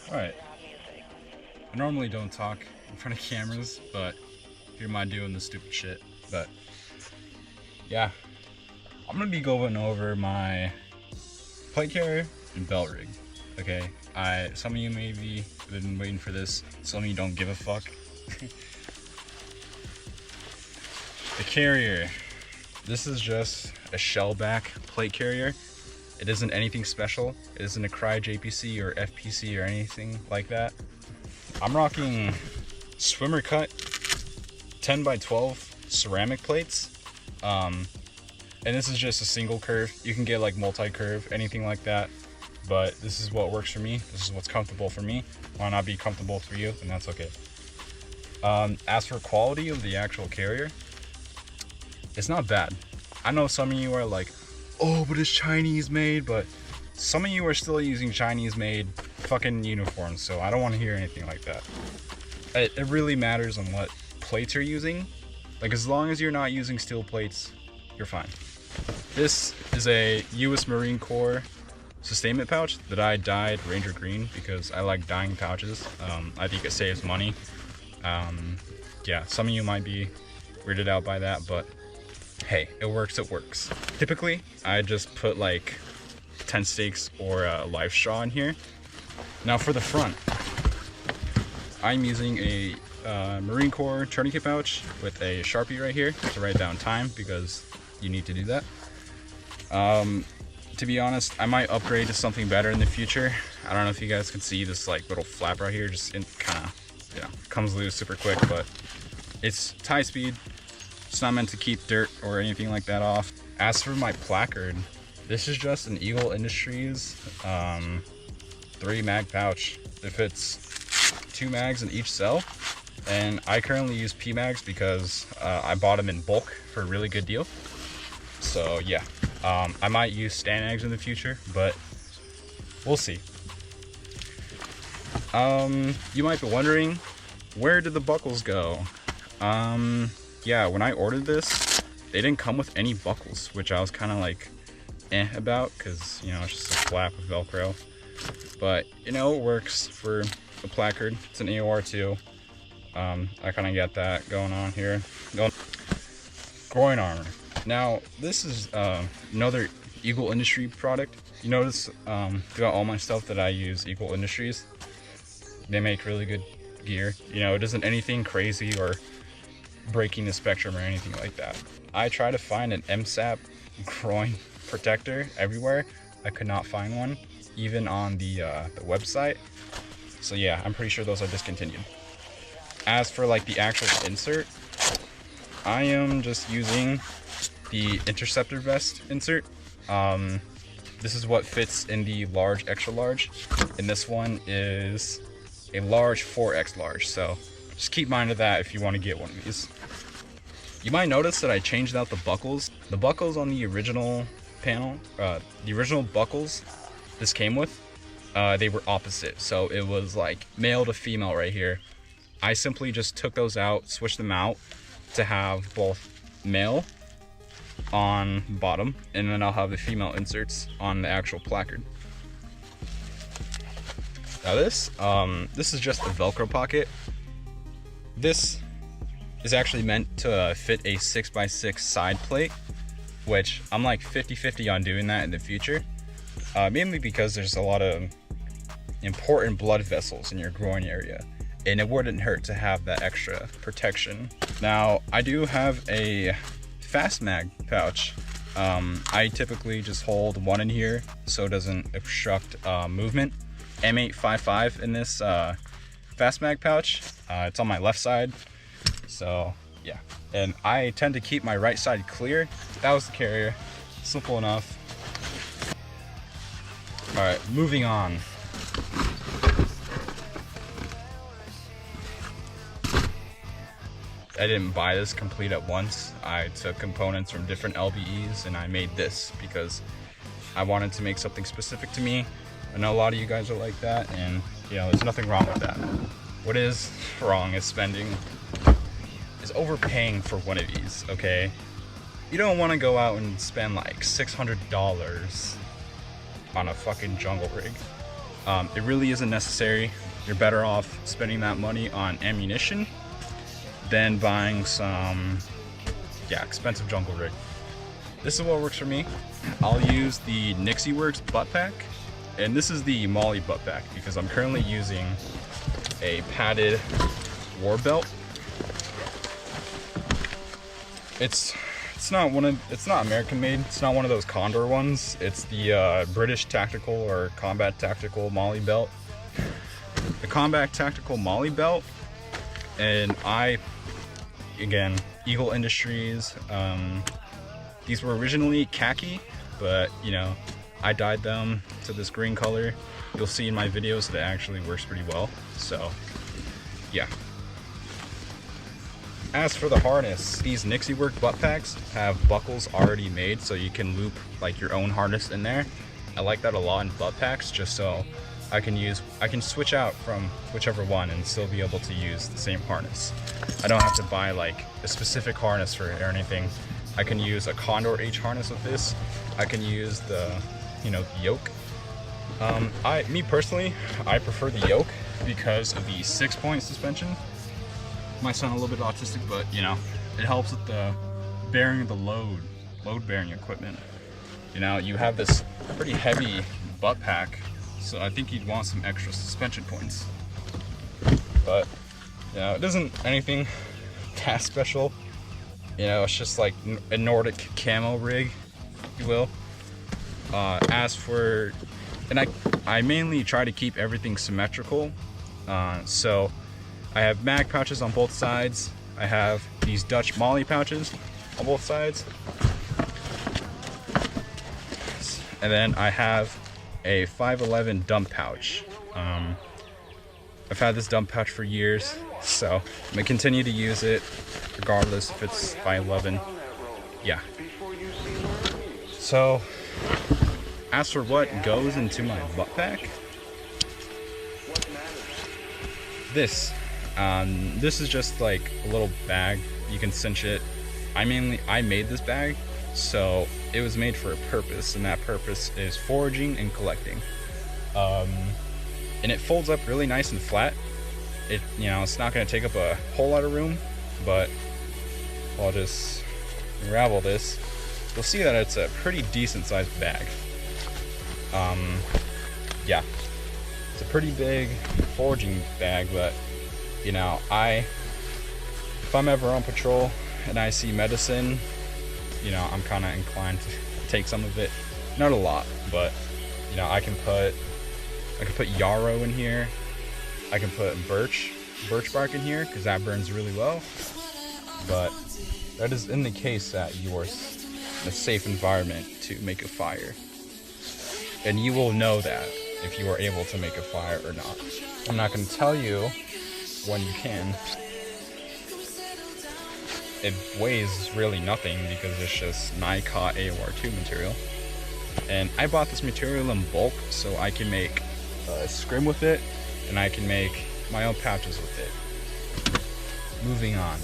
Alright, I normally don't talk in front of cameras, but here am I doing this stupid shit. But yeah, I'm gonna be going over my plate carrier and belt rig. Okay, some of you maybe have been waiting for this, some of you don't give a fuck. The carrier. This is just a shellback plate carrier. It isn't anything special. It isn't a carriage APC or FPC or anything like that. I'm rocking swimmer cut 10 by 12 ceramic plates. And this is just a single curve. You can get like multi-curve, anything like that. But this is what works for me. This is what's comfortable for me. Might not be comfortable for you, and that's okay. As for quality of the actual carrier, it's not bad. I know some of you are like, oh, but it's Chinese made, but some of you are still using Chinese made fucking uniforms, so I don't want to hear anything like that. It really matters on what plates you're using. Like, as long as you're not using steel plates, you're fine. This is a US Marine Corps sustainment pouch that I dyed Ranger Green because I like dyeing pouches. I think it saves money. Yeah, some of you might be weirded out by that, but hey, it works, it works. Typically, I just put like 10 steaks or a live straw in here. Now for the front, I'm using a Marine Corps tourniquet pouch with a Sharpie right here to write down time because you need to do that. To be honest, I might upgrade to something better in the future. I don't know if you guys can see this like little flap right here, just kind of, you know, comes loose super quick, but it's tie speed. It's not meant to keep dirt or anything like that off. As for my placard, this is just an Eagle Industries 3 mag pouch. It fits 2 mags in each cell, and I currently use P mags because I bought them in bulk for a really good deal. So yeah, I might use stand eggs in the future, but we'll see. You might be wondering, where did the buckles go? Yeah, when I ordered this, they didn't come with any buckles, which I was kind of like about, because, you know, it's just a flap of Velcro. But, you know, it works for the placard. It's an AOR too. I kind of get that going on here. Groin armor. Now, this is another Eagle Industry product. You notice throughout all my stuff that I use Eagle Industries. They make really good gear. You know, it isn't anything crazy or breaking the spectrum or anything like that. I try to find an MSAP groin protector everywhere. I could not find one, even on the website. So yeah, I'm pretty sure those are discontinued. As for like the actual insert, I am just using the Interceptor vest insert. This is what fits in the large, extra large, and this one is a large 4X large, so just keep mind of that if you want to get one of these. You might notice that I changed out the buckles. The buckles on the original panel, the original buckles this came with, they were opposite. So it was like male to female right here. I simply just took those out, switched them out to have both male on bottom, and then I'll have the female inserts on the actual placard. Now this is just a Velcro pocket. This is actually meant to fit a 6x6 side plate, which I'm like 50-50 on doing that in the future. Mainly because there's a lot of important blood vessels in your groin area, and it wouldn't hurt to have that extra protection. Now, I do have a fast mag pouch. I typically just hold one in here so it doesn't obstruct movement. M855 in this fast mag pouch. It's on my left side, so yeah. And I tend to keep my right side clear. That was the carrier. Simple enough. All right, moving on. I didn't buy this complete at once. I took components from different LBEs and I made this because I wanted to make something specific to me. I know a lot of you guys are like that, and you know, there's nothing wrong with that. What is wrong is overpaying for one of these, okay? You don't want to go out and spend like $600 on a fucking jungle rig. It really isn't necessary. You're better off spending that money on ammunition than buying some, expensive jungle rig. This is what works for me. I'll use the Nixie Works butt pack, and this is the Molly butt pack because I'm currently using a padded war belt. It's not American made. It's not one of those Condor ones. It's the British tactical or combat tactical Molly belt. The combat tactical Molly belt, and again, Eagle Industries. These were originally khaki, but I dyed them to this green color. You'll see in my videos that it actually works pretty well. So, yeah. As for the harness, these Nixie Work butt packs have buckles already made, so you can loop like your own harness in there. I like that a lot in butt packs, just so I can switch out from whichever one and still be able to use the same harness. I don't have to buy like a specific harness for it or anything. I can use a Condor H harness with this. I can use the, yoke. Me personally, I prefer the yoke because of the 6-point suspension. Might sound a little bit autistic, but it helps with the bearing of the load bearing equipment. You have this pretty heavy butt pack, so I think you'd want some extra suspension points. But it isn't anything that special. It's just like a Nordic camo rig, if you will. As for, and I mainly try to keep everything symmetrical. So I have mag pouches on both sides. I have these Dutch Molly pouches on both sides. And then I have a 511 dump pouch. I've had this dump pouch for years, so I'm gonna continue to use it regardless if it's 511. Yeah. So, as for what goes into my butt pack, this is just like a little bag. You can cinch it. I made this bag, so it was made for a purpose, and that purpose is foraging and collecting. And it folds up really nice and flat. It's not going to take up a whole lot of room, but I'll just unravel this. You'll see that it's a pretty decent sized bag. Yeah, it's a pretty big foraging bag, but if I'm ever on patrol and I see medicine, I'm kind of inclined to take some of it. Not a lot, but I can put yarrow in here. I can put birch bark in here because that burns really well. But that is in the case that you are in a safe environment to make a fire, and you will know that if you are able to make a fire or not. I'm not going to tell you when you can. It weighs really nothing because it's just NICOT AOR2 material. And I bought this material in bulk so I can make a scrim with it, and I can make my own pouches with it. Moving on.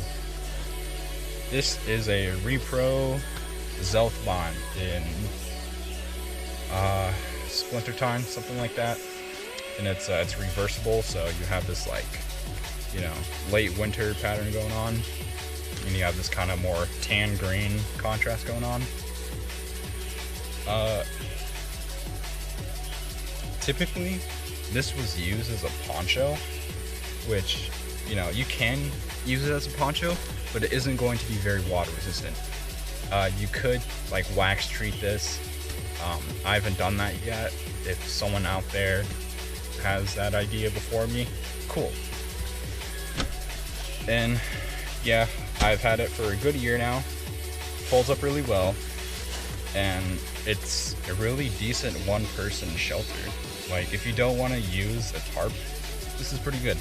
This is a Repro Zelf Bond in Splinter Time, something like that. And it's reversible, so you have this late winter pattern going on, and you have this kind of more tan green contrast going on. Typically this was used as a poncho, which you can use it as a poncho, but it isn't going to be very water resistant. You could wax treat this. I haven't done that yet. If someone out there has that idea before me, cool. And yeah, I've had it for a good year now. Folds up really well, and it's a really decent one-person shelter. If you don't want to use a tarp, this is pretty good.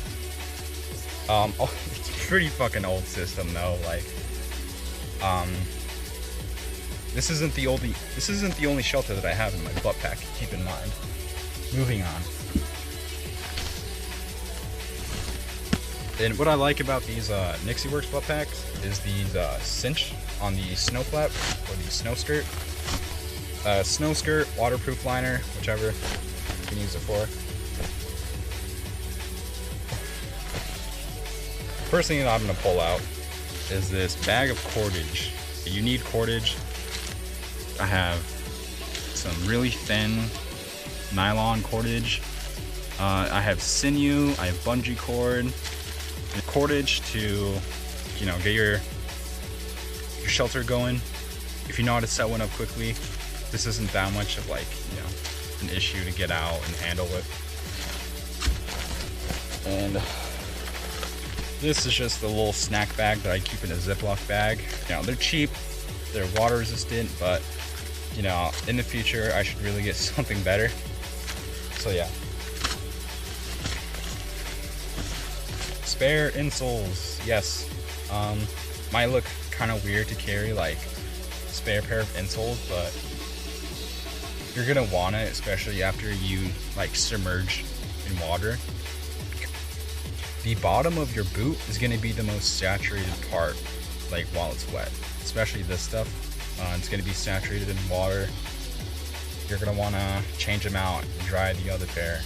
It's a pretty fucking old system though. This isn't the only shelter that I have in my butt pack. Keep in mind. Moving on. And what I like about these Nixie Works butt packs is these cinch on the snow flap or the snow skirt. Snow skirt, waterproof liner, whichever you can use it for. First thing that I'm gonna pull out is this bag of cordage. You need cordage. I have some really thin nylon cordage. I have sinew, I have bungee cord, and cordage to, you know, get your shelter going. If you know how to set one up quickly, this isn't that much of like, you know, an issue to get out and handle it. And this is just a little snack bag that I keep in a Ziploc bag. You know, they're cheap, they're water resistant, but you know, in the future I should really get something better. So yeah. Spare insoles, yes. Might look kind of weird to carry like spare pair of insoles, but you're gonna want it, especially after you like submerge in water. The bottom of your boot is gonna be the most saturated part, like while it's wet, especially this stuff. It's gonna be saturated in water. You're gonna wanna change them out and dry the other pair.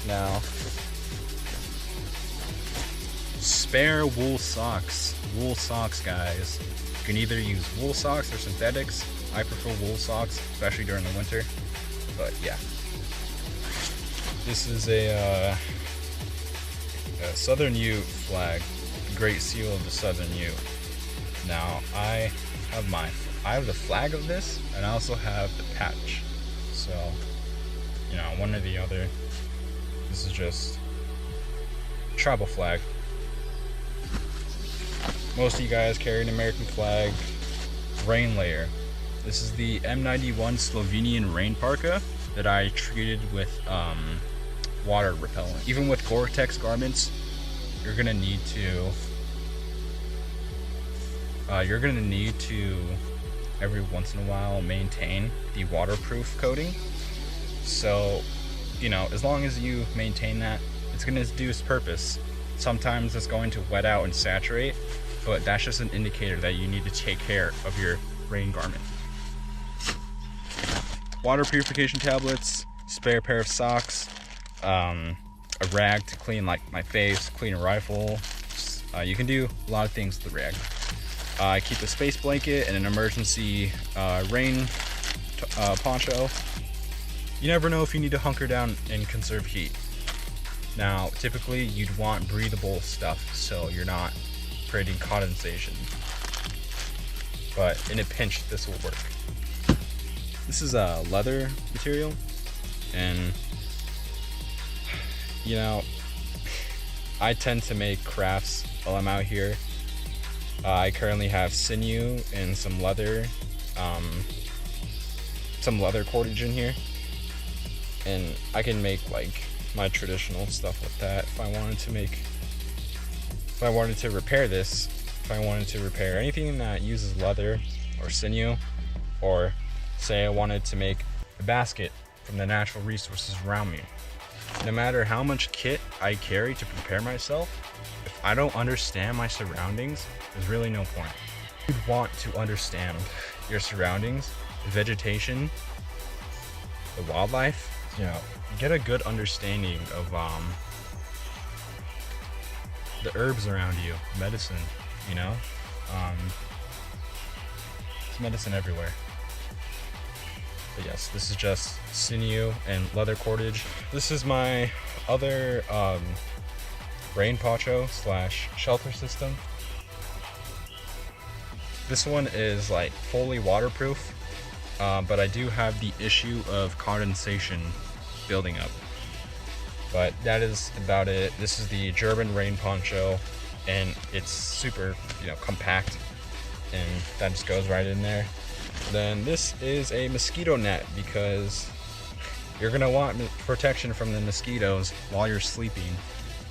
Now, spare wool socks. Wool socks, guys. You can either use wool socks or synthetics. I prefer wool socks, especially during the winter. But yeah. This is a Southern Ute flag, the Great Seal of the Southern Ute. Now I have the flag of this, and I also have the patch. So, you know, one or the other. This is just tribal flag. Most of you guys carry an American flag. Rain layer. This is the M91 Slovenian rain parka that I treated with water repellent. Even with Gore-Tex garments, you're gonna need to every once in a while maintain the waterproof coating. So, you know, as long as you maintain that, it's gonna do its purpose. Sometimes it's going to wet out and saturate, but that's just an indicator that you need to take care of your rain garment. Water purification tablets, spare pair of socks, a rag to clean like my face, clean a rifle. You can do a lot of things with the rag. I keep a space blanket and an emergency rain poncho. You never know if you need to hunker down and conserve heat. Now, typically you'd want breathable stuff so you're not creating condensation. But in a pinch, this will work. This is a leather material, and you know, I tend to make crafts while I'm out here. I currently have sinew and some leather cordage in here, and I can make like my traditional stuff with that. If I wanted to repair this, if I wanted to repair anything that uses leather or sinew, or say I wanted to make a basket from the natural resources around me. No matter how much kit I carry to prepare myself, if I don't understand my surroundings, there's really no point. You'd want to understand your surroundings, the vegetation, the wildlife, you know, get a good understanding of the herbs around you, medicine, you know. There's medicine everywhere. But yes, this is just sinew and leather cordage. This is my other rain poncho / shelter system. This one is like fully waterproof, but I do have the issue of condensation building up. But that is about it. This is the German rain poncho, and it's super, you know, compact, and that just goes right in there. Then this is a mosquito net, because you're gonna want protection from the mosquitoes while you're sleeping,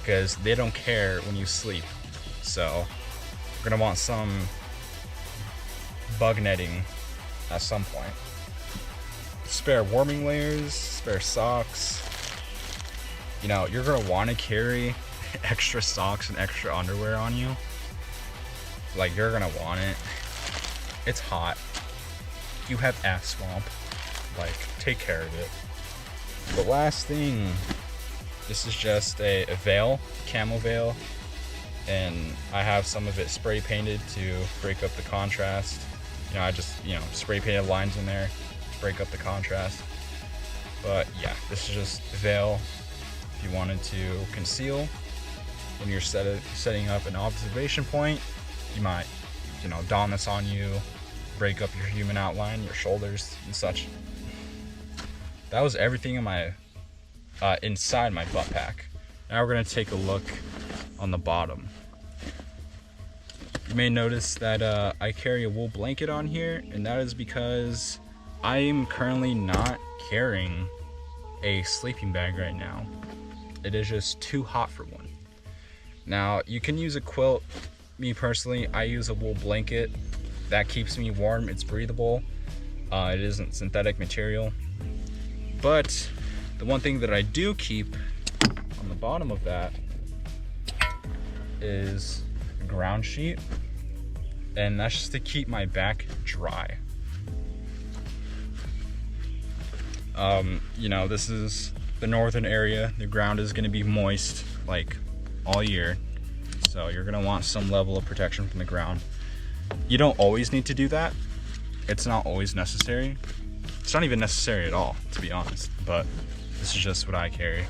because they don't care when you sleep. So you're gonna want some bug netting at some point. Spare warming layers, spare socks. You know, you're gonna want to carry extra socks and extra underwear on you. Like, you're gonna want it. It's hot. You have ass swamp. Like, take care of it. The last thing This is just a veil, camo veil, and I have some of it spray painted to break up the contrast. I just, spray painted lines in there, break up the contrast. But yeah, this is just a veil if you wanted to conceal. When you're setting up an observation point, you might, don this on you, break up your human outline, your shoulders and such. That was everything in my inside my butt pack. Now we're gonna take a look on the bottom. You may notice that I carry a wool blanket on here, and that is because I am currently not carrying a sleeping bag right now. It is just too hot for one. Now, you can use a quilt. Me personally, I use a wool blanket. That keeps me warm. It's breathable. It isn't synthetic material. But the one thing that I do keep on the bottom of that is a ground sheet. And that's just to keep my back dry. This is the northern area. The ground is gonna be moist like all year. So you're gonna want some level of protection from the ground. You don't always need to do that. It's not always necessary. It's not even necessary at all, to be honest, but this is just what I carry.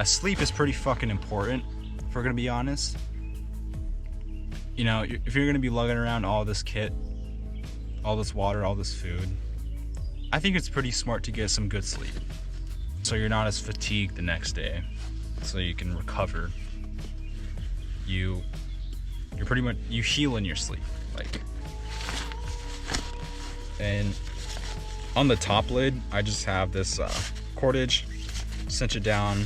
Sleep is pretty fucking important, if we're gonna be honest. If you're gonna be lugging around all this kit, all this water, all this food, I think it's pretty smart to get some good sleep, so you're not as fatigued the next day, so you can recover. You heal in your sleep, and on the top lid, I just have this cordage, cinch it down.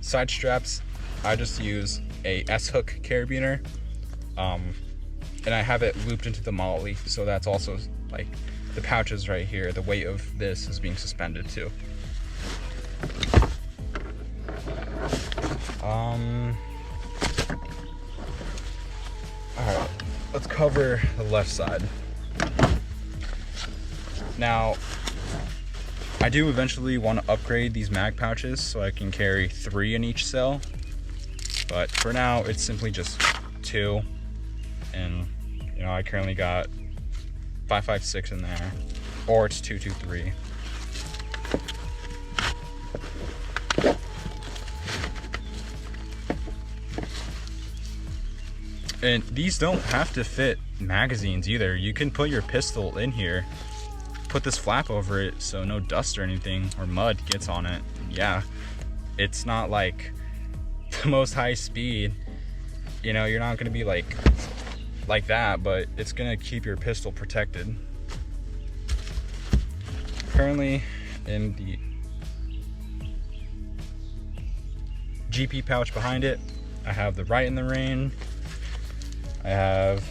Side straps, I just use a S-hook carabiner, and I have it looped into the molly, so that's also the pouches right here. The weight of this is being suspended too. Alright, let's cover the left side. Now, I do eventually want to upgrade these mag pouches so I can carry 3 in each cell, but for now it's simply just 2, and I currently got 556 in there, or it's 223. And these don't have to fit magazines either. You can put your pistol in here, put this flap over it so no dust or anything or mud gets on it. Yeah, it's not like the most high speed. You're not gonna be like that, but it's gonna keep your pistol protected. Currently in the GP pouch behind it, I have the Right in the Rain. I have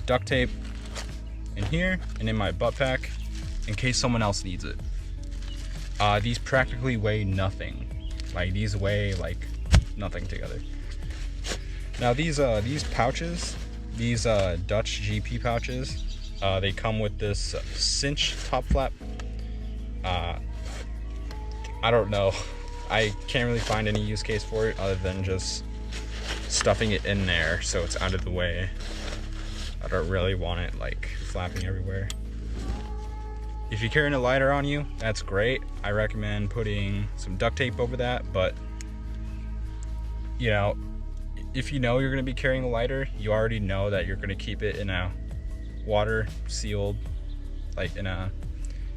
duct tape in here and in my butt pack in case someone else needs it. These practically weigh nothing. These weigh nothing together. Now these pouches, these Dutch GP pouches, they come with this cinch top flap. I don't know. I can't really find any use case for it other than just stuffing it in there so it's out of the way. I don't really want it flapping everywhere. If you're carrying a lighter on you, that's great. I recommend putting some duct tape over that, but if you're gonna be carrying a lighter, you already know that you're gonna keep it in a water sealed, you're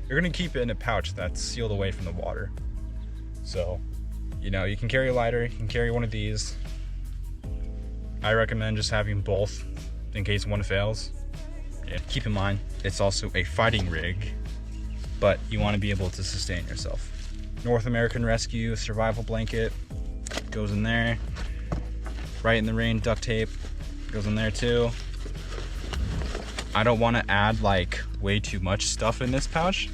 gonna keep it in a pouch that's sealed away from the water. So, you can carry a lighter, you can carry one of these. I recommend just having both in case one fails. Yeah. Keep in mind, it's also a fighting rig, but you want to be able to sustain yourself. North American Rescue survival blanket goes in there. Right in the Rain duct tape goes in there too. I don't want to add way too much stuff in this pouch.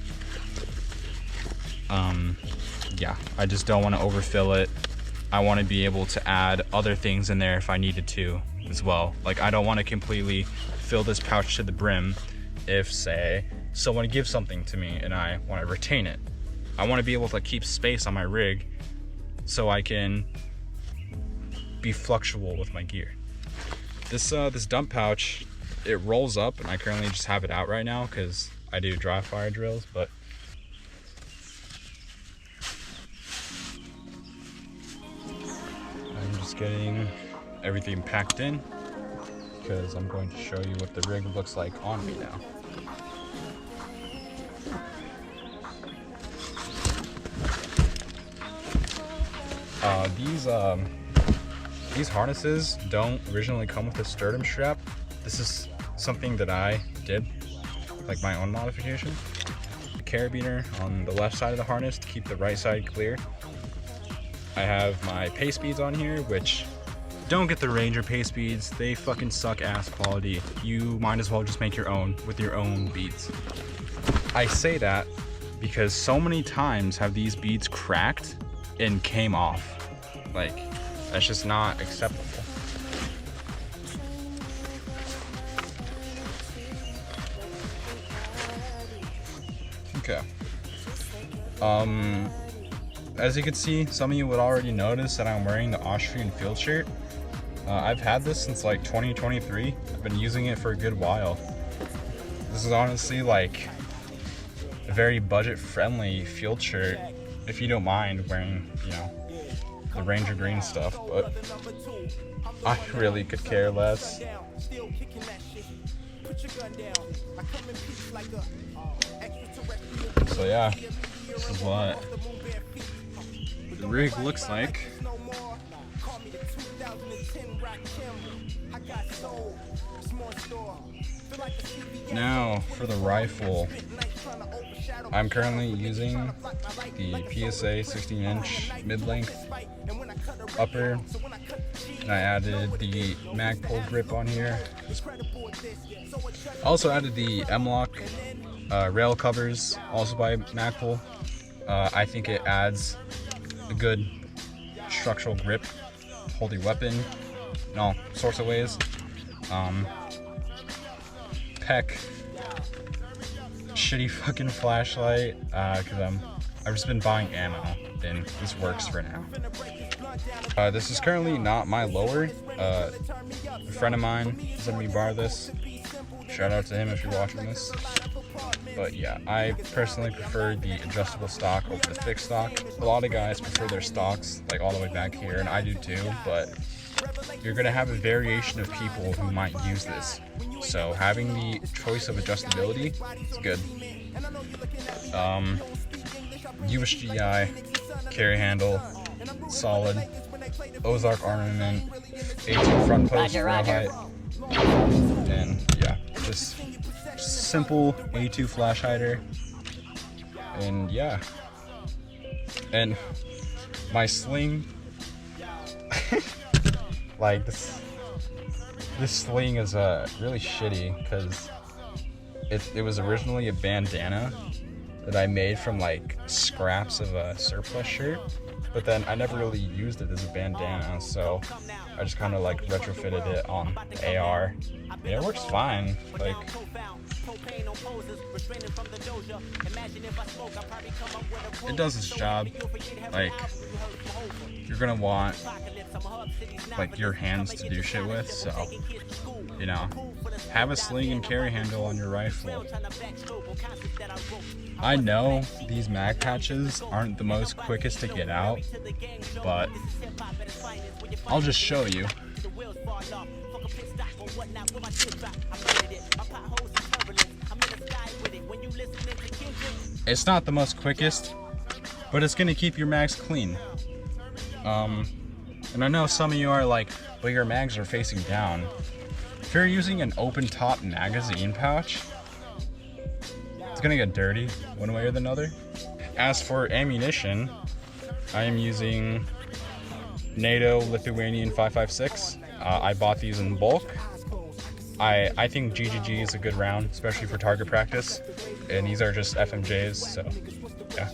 Yeah, I just don't want to overfill it. I want to be able to add other things in there if I needed to as well. I don't want to completely fill this pouch to the brim if, say, someone gives something to me and I want to retain it. I want to be able to keep space on my rig so I can be fluctual with my gear. This dump pouch, it rolls up, and I currently just have it out right now because I do dry fire drills, but I'm just getting everything packed in because I'm going to show you what the rig looks like on me now. These harnesses don't originally come with a sternum strap. This is something that I did, like my own modification. The carabiner on the left side of the harness to keep the right side clear. I have my pace beads on here, which don't get the Ranger pace beads. They fucking suck ass quality. You might as well just make your own with your own beads. I say that because so many times have these beads cracked and came off. Like, that's just not acceptable. Okay. As you can see, some of you would already notice that I'm wearing the Austrian field shirt. I've had this since like 2023. I've been using it for a good while. This is honestly like a very budget-friendly field shirt, if you don't mind wearing, you know, the Ranger green stuff, but I really could care less. So yeah, this is what the rig looks like. Now for the rifle, I'm currently using the PSA 16-inch mid-length upper, and I added the Magpul grip on here. Also added the M-Lock rail covers, also by Magpul. I think it adds a good structural grip to hold your weapon in all sorts of ways. Peck, shitty fucking flashlight, because I've just been buying ammo and this works for now. This is currently not my lower. A friend of mine is letting me borrow this. Shout out to him if you're watching this. But yeah, I personally prefer the adjustable stock over the fixed stock. A lot of guys prefer their stocks like all the way back here, and I do too, but you're gonna have a variation of people who might use this. So having the choice of adjustability is good. USGI, carry handle, solid, Ozark armament, A2 front post, rail height, and yeah, just simple A2 flash hider. And yeah, and my sling, like this sling is really shitty because it was originally a bandana that I made from like scraps of a surplus shirt, but then I never really used it as a bandana, so I just kind of like retrofitted it on the AR. Yeah, it works fine. Like, it does its job. Like, you're gonna want like your hands to do shit with, so you know, have a sling and carry handle on your rifle. I know these mag patches aren't the most quickest to get out, but I'll just show you. It's not the most quickest, but it's gonna keep your mags clean. And I know some of you are like, but your mags are facing down. If you're using an open top magazine pouch, it's gonna get dirty one way or the other. As for ammunition, I am using NATO Lithuanian 5.56. I bought these in bulk. I think GGG is a good round, especially for target practice. And these are just FMJs, so yeah.